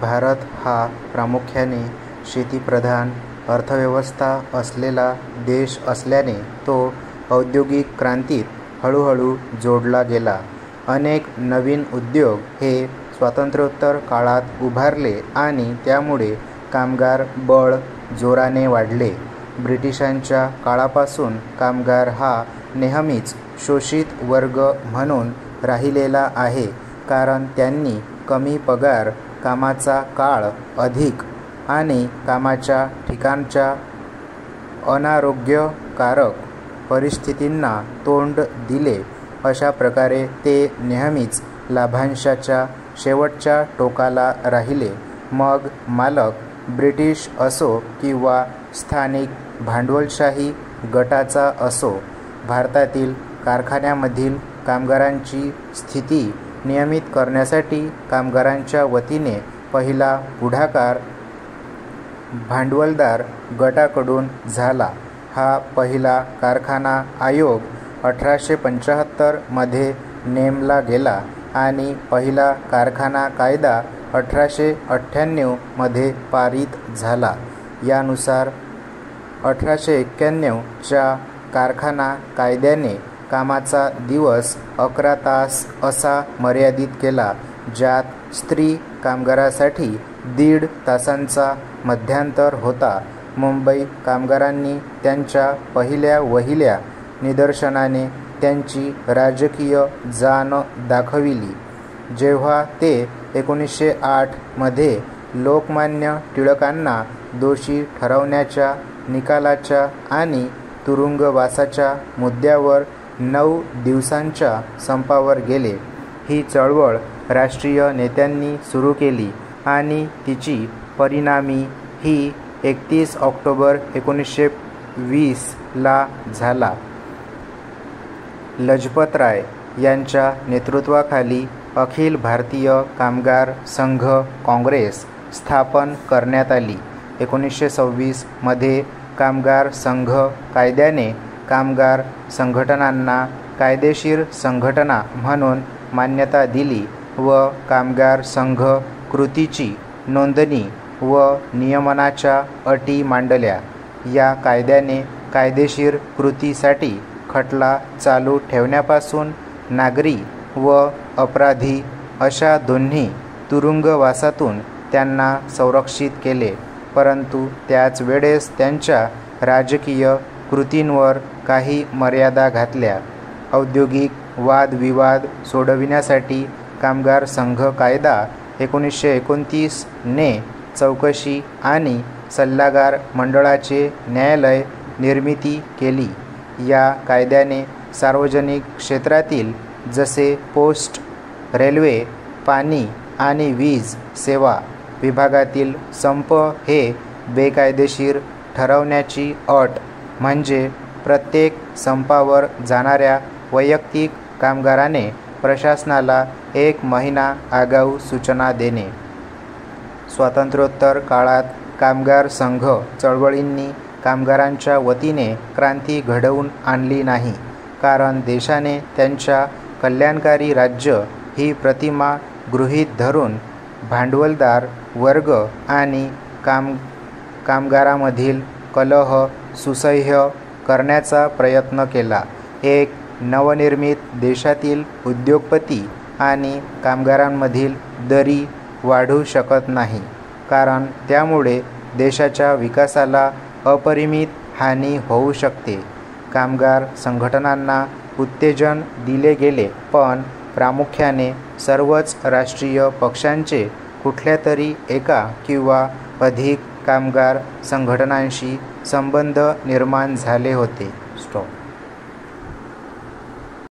भारत हा प्रामुख्याने शेतीप्रधान अर्थव्यवस्था असलेला देश असल्याने तो औद्योगिक क्रांतीत हळूहळू जोडला गेला. अनेक नवीन उद्योग हे स्वातंत्र्योत्तर काळात उभारले आणि त्यामुळे कामगार बळ जोराने वाढले. ब्रिटिशांच्या काळापासून कामगार हा नेहमीच शोषित वर्ग म्हणून राहिलेला आहे, कारण त्यांनी कमी पगार, कामाचा काळ अधिक आणि कामाच्या ठिकाणच्या अनारोग्यकारक परिस्थितींना तोंड दिले. अशा प्रकारे ते नेहमीच लाभांशाच्या शेवटच्या टोकाला राहिले. मग मालक ब्रिटिश असो किंवा स्थानिक भांडवलशाही गटाचा असो. भारतातील कारखान्यामधील कामगारांची स्थिती नियमित करण्यासाठी कामगारांच्या वतीने पहिला पुढाकार भांडवलदार गटाकडून झाला. हा पहिला कारखाना आयोग 1875 मध्ये नेमला गेला आणि पहिला कारखाना कायदा 1898 मध्ये पारित झाला. यानुसार 1891 च्या कारखाना कायद्याने कामाचा दिवस 11 तास असा मर्यादित केला, ज्यात स्त्री कामगारासाठी 1.5 तासांचा मध्यांतर होता. मुंबई कामगारांनी त्यांच्या पहिल्या निदर्शनाने त्यांची राजकीय जाण दाखविली, जेव्हा ते 1908 मध्ये लोकमान्य टिळकांना दोषी ठरवण्याच्या निकालाच्या आणि तुरुंगवासाच्या मुद्द्यावर 9 दिवसांच्या संपावर गेले. ही चळवळ राष्ट्रीय नेत्यांनी सुरू केली आणि तिची परिणामी ही 31 ऑक्टोबर 1920 ला झाला. लजपतराय यांच्या नेतृत्वाखाली अखिल भारतीय कामगार संघ काँग्रेस स्थापन करण्यात आली. 1926 मध्ये कामगार संघ कायद्याने कामगार संघटनांना कायदेशीर संघटना म्हणून मान्यता दिली व कामगार संघ कृतीची नोंदणी व नियमनाच्या अटी मांडल्या. या कायद्याने कायदेशीर कृतीसाठी खटला चालू ठेवण्यापासून नागरी व अपराधी अशा दोन्ही तुरुंगवासातून त्यांना संरक्षित केले, परंतु त्याच वेळेस त्यांच्या राजकीय कृतींवर काही मर्यादा घातल्या. औद्योगिक वादविवाद सोडविण्यासाठी कामगार संघ कायदा 1929 ने चौकशी आणि सल्लागार मंडळाचे न्यायालय निर्मिती केली. या कायद्याने सार्वजनिक क्षेत्रातील जसे पोस्ट, रेल्वे, पाणी आणि वीज सेवा विभागातील संप हे बेकायदेशीर ठरवण्याची अट म्हणजे प्रत्येक संपावर जाणाऱ्या वैयक्तिक कामगाराने प्रशासनाला 1 महिना आगाऊ सूचना देणे. स्वातंत्र्योत्तर काळात कामगार संघ चळवळींनी कामगारांच्या वतीने क्रांती घडवून आणली नाही, कारण देशाने त्यांच्या कल्याणकारी राज्य ही प्रतिमा गृहीत धरून भांडवलदार वर्ग आणि कामगारामधील कलह सुसह्य करण्याचा प्रयत्न केला. एक नवनिर्मित देशातील उद्योगपती आणि कामगारांमधील दरी वाढू शकत नाही, कारण त्यामुळे देशाच्या विकासाला अपरिमित हानी होऊ शकते. कामगार संघटनांना उत्तेजन दिले गेले, पण प्रामुख्याने सर्वच राष्ट्रीय पक्षांचे कुठल्यातरी एका किंवा अधिक कामगार संघटनांशी संबंध निर्माण झाले होते.